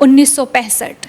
1965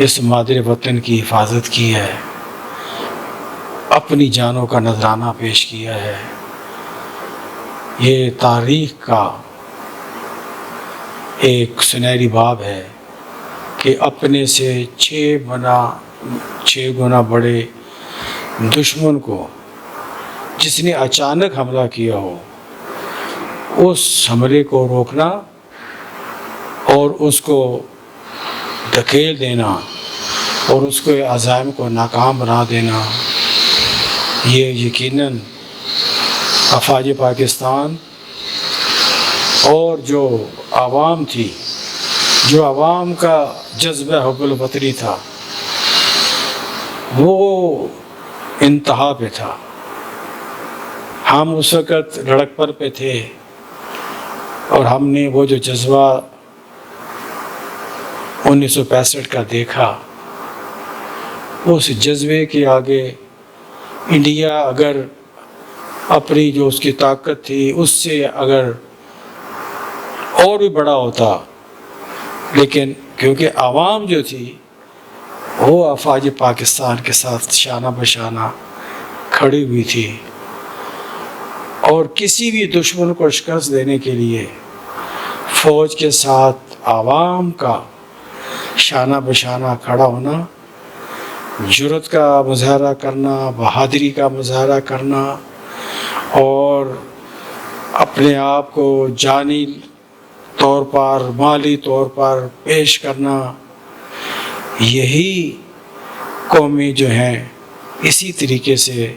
اس مادر وطن کی حفاظت کی ہے، اپنی جانوں کا نذرانہ پیش کیا ہے۔ یہ تاریخ کا ایک سنہری باب ہے کہ اپنے سے 6 گنا بڑے دشمن کو جس نے اچانک حملہ کیا ہو، اس حملے کو روکنا اور اس کو دھکیل دینا اور اس کے عزائم کو ناکام بنا دینا، یہ یقیناً افواج پاکستان اور جو عوام تھی، جو عوام کا جذبہ حب الوطنی تھا، وہ انتہا پہ تھا۔ ہم اس وقت لڑک پہ تھے اور ہم نے وہ جو جذبہ 1965 کا دیکھا، اس جذبے کے آگے انڈیا اگر اپنی جو اس کی طاقت تھی اس سے اگر اور بھی بڑا ہوتا، لیکن کیونکہ عوام جو تھی وہ افواج پاکستان کے ساتھ شانہ بشانہ کھڑی ہوئی تھی، اور کسی بھی دشمن کو شکست دینے کے لیے فوج کے ساتھ عوام کا شانہ بشانہ کھڑا ہونا، جرأت کا مظاہرہ کرنا، بہادری کا مظاہرہ کرنا، اور اپنے آپ کو جانی طور پر، مالی طور پر پیش کرنا، یہی قومیں جو ہیں اسی طریقے سے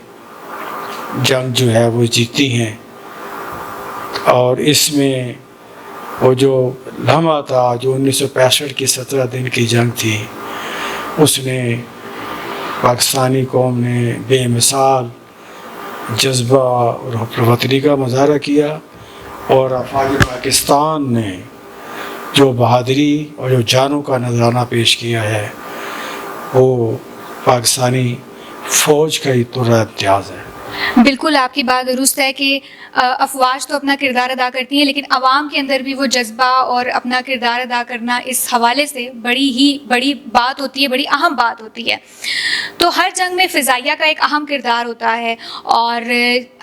جنگ جو ہے وہ جیتی ہیں۔ اور اس میں وہ جو لمحہ تھا جو 1965 کی 17 دن کی جنگ تھی، اس نے پاکستانی قوم نے بے مثال جذبہ اور حب وطنی کا مظاہرہ کیا، اور افواج پاکستان نے جو بہادری اور جو جانوں کا نذرانہ پیش کیا ہے، وہ پاکستانی فوج کا ہی پورا امتیاز ہے۔ بالکل آپ کی بات درست ہے کہ افواج تو اپنا کردار ادا کرتی ہیں، لیکن عوام کے اندر بھی وہ جذبہ اور اپنا کردار ادا کرنا اس حوالے سے بڑی بات ہوتی ہے، بڑی اہم بات ہوتی ہے۔ تو ہر جنگ میں فضائیہ کا ایک اہم کردار ہوتا ہے، اور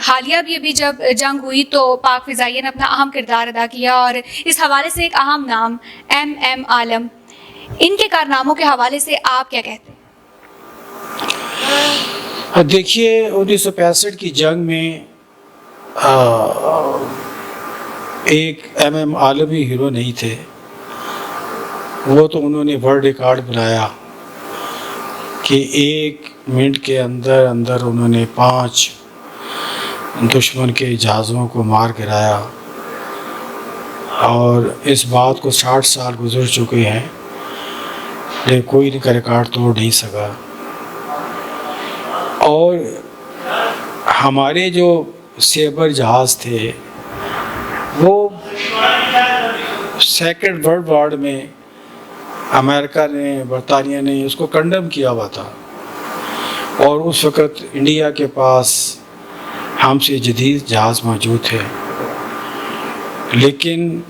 حالیہ بھی ابھی جب جنگ ہوئی تو پاک فضائیہ نے اپنا اہم کردار ادا کیا، اور اس حوالے سے ایک اہم نام MM عالم، ان کے کارناموں کے حوالے سے آپ کیا کہتے ہیں؟ دیکھیے 1965 کی جنگ میں ایک MM عالم ہی ہیرو نہیں تھے، وہ تو انہوں نے ورلڈ ریکارڈ بنایا کہ 1 منٹ کے اندر انہوں نے 5 دشمن کے جہازوں کو مار گرایا، اور اس بات کو 60 سال گزر چکے ہیں لیکن کوئی ان کا ریکارڈ توڑ نہیں سکا۔ اور ہمارے جو سیبر جہاز تھے وہ سیکنڈ ورلڈ وار میں امریکہ نے، برطانیہ نے اس کو کنڈم کیا ہوا تھا، اور اس وقت انڈیا کے پاس ہم سے جدید جہاز موجود تھے، لیکن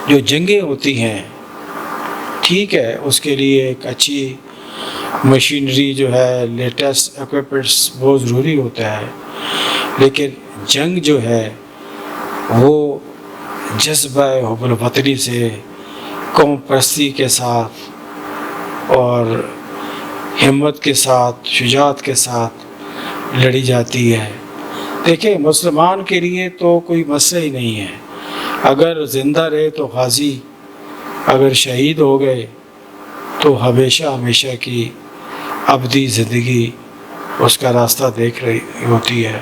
جو جنگیں ہوتی ہیں ٹھیک ہے، اس کے لیے ایک اچھی مشینری جو ہے، لیٹسٹ ایکوپمنٹس بہت ضروری ہوتا ہے، لیکن جنگ جو ہے وہ جذبہ حب الوطنی سے، قوم پرستی کے ساتھ اور ہمت کے ساتھ، شجاعت کے ساتھ لڑی جاتی ہے۔ دیکھیں مسلمان کے لیے تو کوئی مسئلہ ہی نہیں ہے، اگر زندہ رہے تو غازی، اگر شہید ہو گئے تو ہمیشہ کی ابدی زندگی اس کا راستہ دیکھ رہی ہوتی ہے۔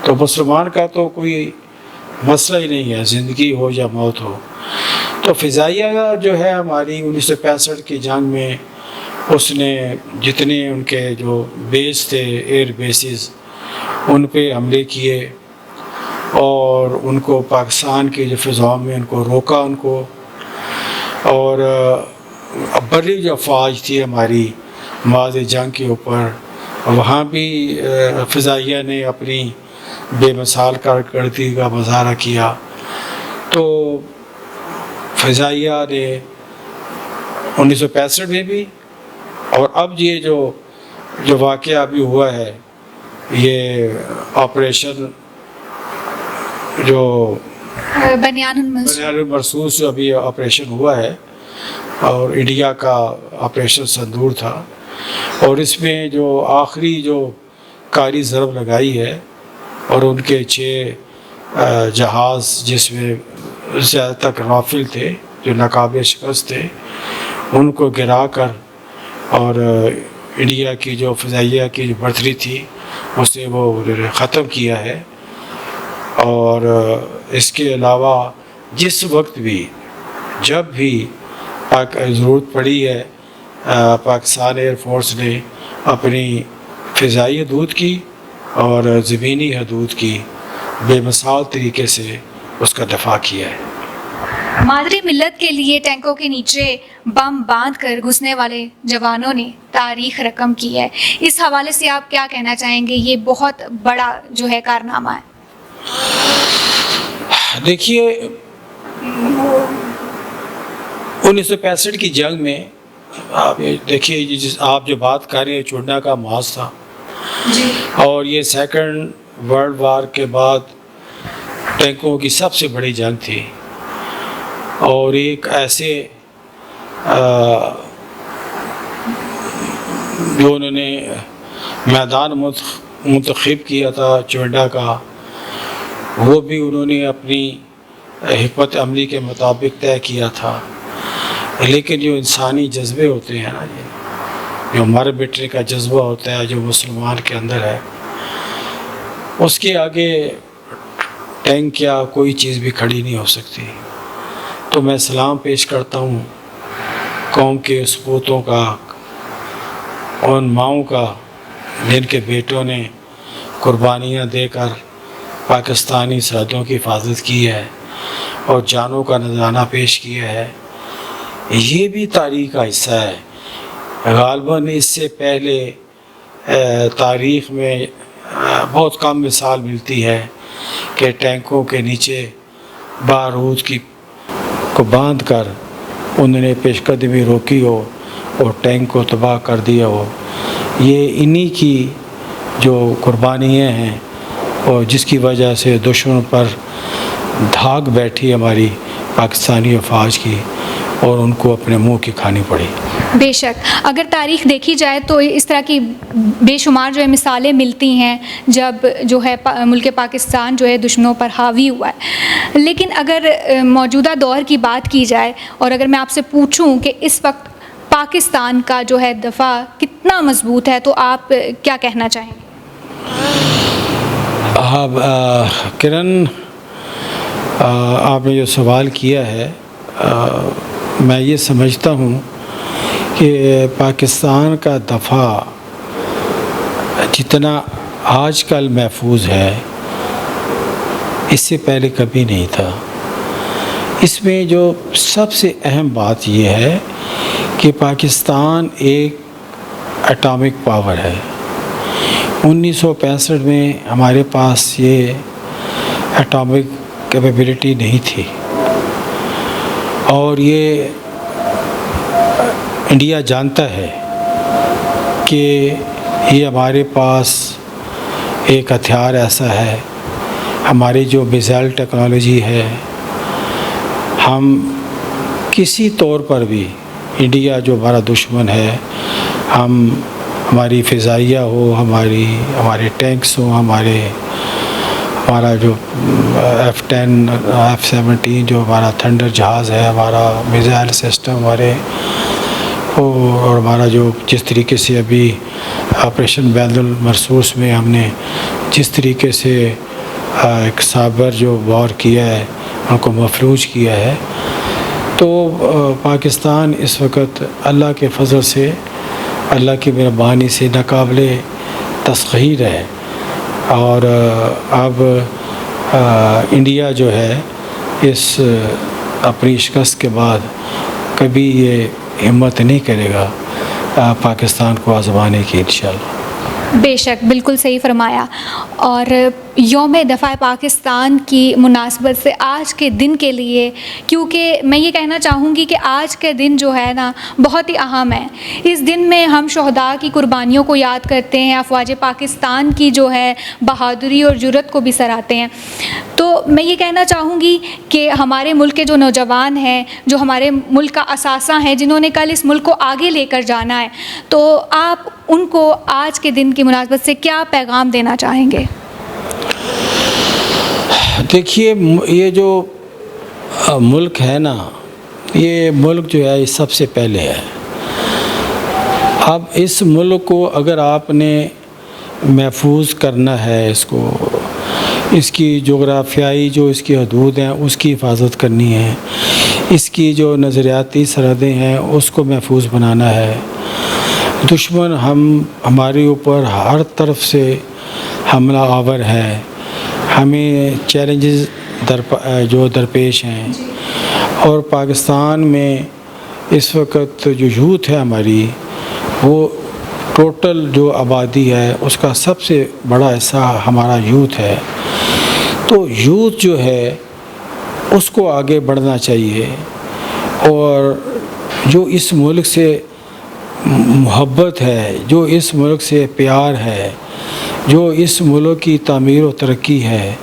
تو مسلمان کا تو کوئی مسئلہ ہی نہیں ہے، زندگی ہو یا موت ہو۔ تو فضائیہ جو ہے ہماری 1965 کی جنگ میں، اس نے جتنے ان کے جو بیس تھے، ایئر بیسز، ان پہ حملے کیے اور ان کو پاکستان کی جو فضاؤں میں ان کو روکا، ان کو، اور بری جو افواج تھی ہماری ماض جنگ کے اوپر، وہاں بھی فضائیہ نے اپنی بے مثال کارکردگی کا مظاہرہ کیا۔ تو فضائیہ نے 1965 میں بھی، اور اب یہ جو واقعہ ابھی ہوا ہے، یہ آپریشن جو بنیان المنصور، بنیان المرصوص جو ابھی آپریشن ہوا ہے، اور انڈیا کا آپریشن سندور تھا، اور اس میں جو آخری جو کاری ضرب لگائی ہے، اور ان کے 6 جہاز جس میں زیادہ تر رافل تھے جو ناقابل شکست تھے، ان کو گرا کر، اور انڈیا کی جو فضائیہ کی جو برتری تھی اسے وہ ختم کیا ہے۔ اور اس کے علاوہ جس وقت بھی جب بھی ضرورت پڑی ہے، پاکستان ایئر فورس نے اپنی فضائی حدود کی اور زمینی حدود کی بے مثال طریقے سے اس کا دفاع کیا ہے۔ مادری ملت کے لیے ٹینکوں کے نیچے بم باندھ کر گھسنے والے جوانوں نے تاریخ رقم کی ہے، اس حوالے سے آپ کیا کہنا چاہیں گے؟ یہ بہت بڑا جو ہے کارنامہ ہے۔ دیکھیے، 1965 کی جنگ میں آپ دیکھیے، آپ جو بات کر رہے ہیں چڑنا کا محاذ تھا، اور یہ سیکنڈ ورلڈ وار کے بعد ٹینکوں کی سب سے بڑی جنگ تھی، اور ایک ایسے جو انہوں نے میدان منتخب کیا تھا چونڈا کا، وہ بھی انہوں نے اپنی حکمت عملی کے مطابق طے کیا تھا، لیکن جو انسانی جذبے ہوتے ہیں نا، جو مر مٹنے کا جذبہ ہوتا ہے جو مسلمان کے اندر ہے، اس کے آگے ٹینک یا کوئی چیز بھی کھڑی نہیں ہو سکتی۔ تو میں سلام پیش کرتا ہوں قوم کے سپوتوں کا، ان ماؤں کا جن کے بیٹوں نے قربانیاں دے کر پاکستانی سرحدوں کی حفاظت کی ہے اور جانوں کا نذرانہ پیش کیا ہے۔ یہ بھی تاریخ کا حصہ ہے۔ غالباً اس سے پہلے تاریخ میں بہت کم مثال ملتی ہے کہ ٹینکوں کے نیچے بارود کو باندھ کر انہوں نے پیش قدمی روکی ہو اور ٹینک کو تباہ کر دیا ہو۔ یہ انہی کی جو قربانیاں ہیں، اور جس کی وجہ سے دشمن پر دھاگ بیٹھی ہماری پاکستانی افواج کی، اور ان کو اپنے منہ کی کھانی پڑی۔ بے شک، اگر تاریخ دیکھی جائے تو اس طرح کی بے شمار جو ہے مثالیں ملتی ہیں جب جو ہے ملک پاکستان جو ہے دشمنوں پر حاوی ہوا ہے۔ لیکن اگر موجودہ دور کی بات کی جائے، اور اگر میں آپ سے پوچھوں کہ اس وقت پاکستان کا جو ہے دفاع کتنا مضبوط ہے، تو آپ کیا کہنا چاہیں گے؟ کرن، آپ نے جو سوال کیا ہے، میں یہ سمجھتا ہوں کہ پاکستان کا دفاع جتنا آج کل محفوظ ہے، اس سے پہلے کبھی نہیں تھا۔ اس میں جو سب سے اہم بات یہ ہے کہ پاکستان ایک ایٹامک پاور ہے۔ 1965 میں ہمارے پاس یہ ایٹامک کیپیبلٹی نہیں تھی، اور یہ انڈیا جانتا ہے کہ یہ ہمارے پاس ایک ہتھیار ایسا ہے، ہماری جو میزائل ٹیکنالوجی ہے، ہم کسی طور پر بھی، انڈیا جو ہمارا دشمن ہے، ہماری فضائیہ ہو، ہمارے ٹینکس ہوں، ہمارا جو F-10 F-17 جو ہمارا تھنڈر جہاز ہے، ہمارا میزائل سسٹم ہمارے، اور ہمارا جو جس طریقے سے ابھی آپریشن بین المرصوص میں ہم نے جس طریقے سے ایک سابر جو وار کیا ہے، ان کو مفلوج کیا ہے، تو پاکستان اس وقت اللہ کے فضل سے، اللہ کی مہربانی سے ناقابل تسخیر ہے۔ اور اب انڈیا جو ہے اس اپنی شکست کے بعد کبھی یہ ہمت نہیں کرے گا پاکستان کو آزمانے کی، انشاءاللہ۔ بے شک بالکل صحیح فرمایا. اور یوم دفاع پاکستان کی مناسبت سے آج کے دن کے لیے، کیونکہ میں یہ کہنا چاہوں گی کہ آج کے دن جو ہے نا بہت ہی اہم ہے. اس دن میں ہم شہداء کی قربانیوں کو یاد کرتے ہیں، افواج پاکستان کی جو ہے بہادری اور جرأت کو بھی سراہتے ہیں. تو میں یہ کہنا چاہوں گی کہ ہمارے ملک کے جو نوجوان ہیں، جو ہمارے ملک کا اثاثہ ہیں، جنہوں نے کل اس ملک کو آگے لے کر جانا ہے، تو آپ ان کو آج کے دن کی مناسبت سے کیا پیغام دینا چاہیں گے؟ دیکھیے، یہ جو ملک ہے نا، یہ ملک جو ہے یہ سب سے پہلے ہے. اب اس ملک کو اگر آپ نے محفوظ کرنا ہے، اس کی جغرافیائی جو اس کی حدود ہیں اس کی حفاظت کرنی ہے، اس کی جو نظریاتی سرحدیں ہیں اس کو محفوظ بنانا ہے. دشمن ہمارے اوپر ہر طرف سے حملہ آور ہے. ہمیں چیلنجز جو درپیش ہیں، اور پاکستان میں اس وقت جو یوتھ ہے ہماری، وہ ٹوٹل جو آبادی ہے اس کا سب سے بڑا حصہ ہمارا یوتھ ہے. تو یوتھ جو ہے اس کو آگے بڑھنا چاہیے، اور جو اس ملک سے محبت ہے، جو اس ملک سے پیار ہے، جو اس ملک کی تعمیر و ترقی ہے،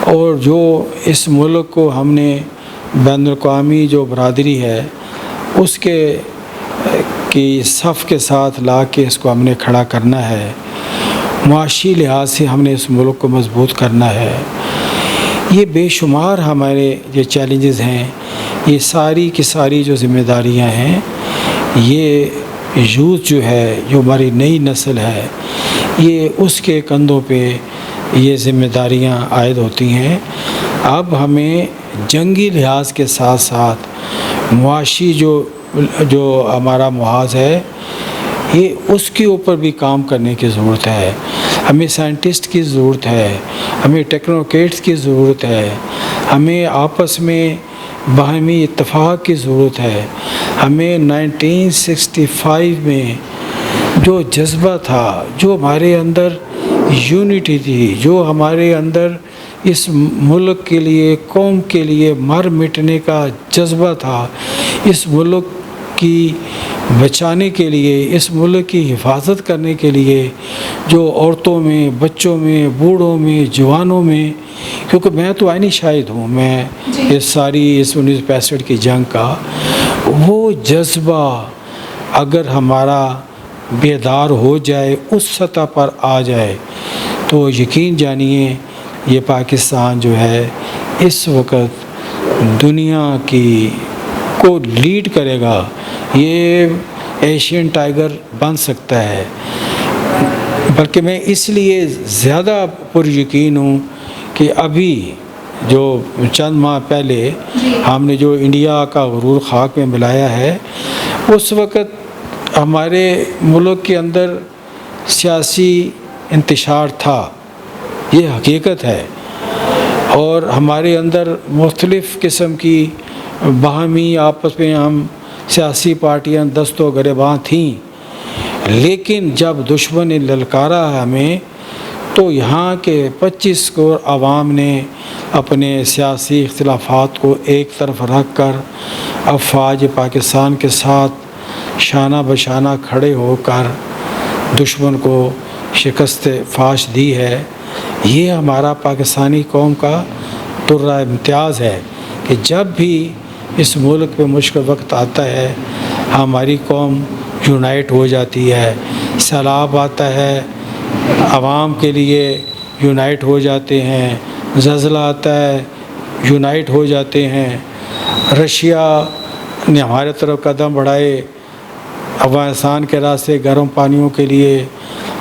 اور جو اس ملک کو ہم نے بین الاقوامی جو برادری ہے اس کے کی صف کے ساتھ لا کے اس کو ہم نے کھڑا کرنا ہے. معاشی لحاظ سے ہم نے اس ملک کو مضبوط کرنا ہے. یہ بے شمار ہمارے یہ چیلنجز ہیں، یہ ساری کی ساری جو ذمہ داریاں ہیں، یہ یوتھ جو ہے، جو ہماری نئی نسل ہے، یہ اس کے کندھوں پہ یہ ذمہ داریاں عائد ہوتی ہیں. اب ہمیں جنگی لحاظ کے ساتھ ساتھ معاشی جو ہمارا محاذ ہے، یہ اس کے اوپر بھی کام کرنے کی ضرورت ہے. ہمیں سائنٹسٹ کی ضرورت ہے، ہمیں ٹیکنوکریٹس کی ضرورت ہے، ہمیں آپس میں باہمی اتفاق کی ضرورت ہے. ہمیں 1965 میں جو جذبہ تھا، جو ہمارے اندر یونٹی تھی، جو ہمارے اندر اس ملک کے لیے، قوم کے لیے مر مٹنے کا جذبہ تھا، اس ملک کی بچانے کے لیے، اس ملک کی حفاظت کرنے کے لیے، جو عورتوں میں، بچوں میں، بوڑھوں میں، جوانوں میں، کیونکہ میں تو عینی شاہد ہوں، میں اس ساری 1965 کی جنگ کا، وہ جذبہ اگر ہمارا بیدار ہو جائے، اس سطح پر آ جائے، تو یقین جانیے یہ پاکستان جو ہے اس وقت دنیا کی کو لیڈ کرے گا. یہ ایشین ٹائیگر بن سکتا ہے. بلکہ میں اس لیے زیادہ پر یقین ہوں کہ ابھی جو چند ماہ پہلے ہم نے جو انڈیا کا غرور خاک میں ملایا ہے، اس وقت ہمارے ملک کے اندر سیاسی انتشار تھا، یہ حقیقت ہے، اور ہمارے اندر مختلف قسم کی باہمی آپس میں ہم سیاسی پارٹیاں دست و گریباں تھیں. لیکن جب دشمن نے للکارا ہمیں، تو یہاں کے 25 کروڑ عوام نے اپنے سیاسی اختلافات کو ایک طرف رکھ کر افواج پاکستان کے ساتھ شانہ بشانہ کھڑے ہو کر دشمن کو شکست فاش دی ہے. یہ ہمارا پاکستانی قوم کا درہ امتیاز ہے کہ جب بھی اس ملک پہ مشکل وقت آتا ہے، ہماری قوم یونائٹ ہو جاتی ہے. سیلاب آتا ہے، عوام کے لیے یونائٹ ہو جاتے ہیں. زلزلہ آتا ہے، یونائٹ ہو جاتے ہیں. رشیا نے ہمارے طرف قدم بڑھائے، افغانستان کے راستے گرم پانیوں کے لیے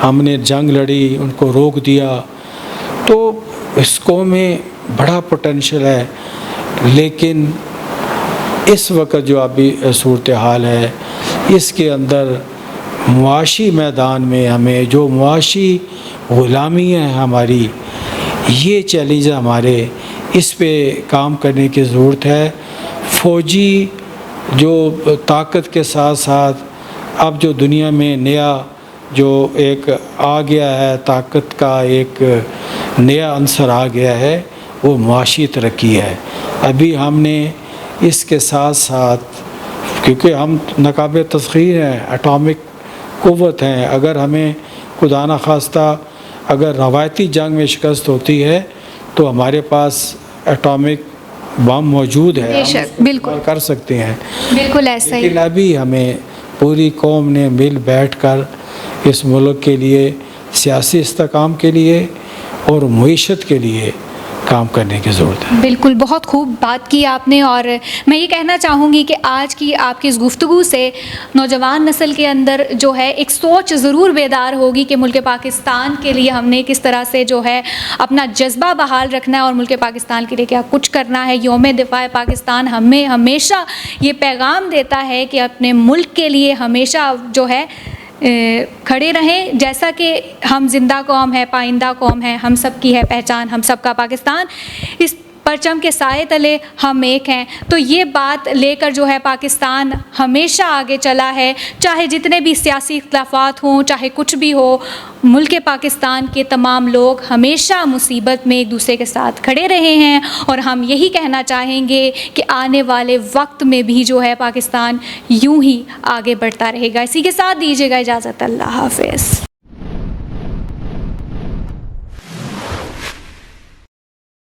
ہم نے جنگ لڑی، ان کو روک دیا. تو اس قوم میں بڑا پوٹینشل ہے. لیکن اس وقت جو ابھی صورتحال ہے، اس کے اندر معاشی میدان میں ہمیں جو معاشی غلامی ہے ہماری، یہ چیلنج ہمارے، اس پہ کام کرنے کی ضرورت ہے. فوجی جو طاقت کے ساتھ ساتھ اب جو دنیا میں نیا جو ایک آ گیا ہے، طاقت کا ایک نیا عنصر آ گیا ہے، وہ معاشی ترقی ہے۔ ابھی ہم نے اس کے ساتھ ساتھ، کیونکہ ہم ناقابل تسخیر ہیں، اٹامک قوت ہیں، اگر ہمیں خدا نخواستہ اگر روایتی جنگ میں شکست ہوتی ہے تو ہمارے پاس اٹامک بم موجود ہے، بے ہم شک، اس کو بالکل استعمال کر سکتے ہیں۔ بالکل ایسا ہی۔ لیکن ابھی ہمیں پوری قوم نے مل بیٹھ کر اس ملک کے لیے، سیاسی استحکام کے لیے اور معیشت کے لیے کام کرنے کی ضرورت ہے۔ بالکل، بہت خوب بات کی آپ نے، اور میں یہ کہنا چاہوں گی کہ آج کی آپ کی اس گفتگو سے نوجوان نسل کے اندر جو ہے ایک سوچ ضرور بیدار ہوگی کہ ملک پاکستان کے لیے ہم نے کس طرح سے جو ہے اپنا جذبہ بحال رکھنا ہے اور ملک پاکستان کے لیے کیا کچھ کرنا ہے۔ یوم دفاع پاکستان ہمیں ہمیشہ یہ پیغام دیتا ہے کہ اپنے ملک کے لیے ہمیشہ جو ہے کھڑے رہیں، جیسا کہ ہم زندہ قوم ہے، پائندہ قوم ہے، ہم سب کی ہے پہچان، ہم سب کا پاکستان، اس پرچم کے سائے تلے ہم ایک ہیں۔ تو یہ بات لے کر جو ہے پاکستان ہمیشہ آگے چلا ہے، چاہے جتنے بھی سیاسی اختلافات ہوں، چاہے کچھ بھی ہو، ملک پاکستان کے تمام لوگ ہمیشہ مصیبت میں ایک دوسرے کے ساتھ کھڑے رہے ہیں، اور ہم یہی کہنا چاہیں گے کہ آنے والے وقت میں بھی جو ہے پاکستان یوں ہی آگے بڑھتا رہے گا۔ اسی کے ساتھ دیجیے گا اجازت، اللہ حافظ۔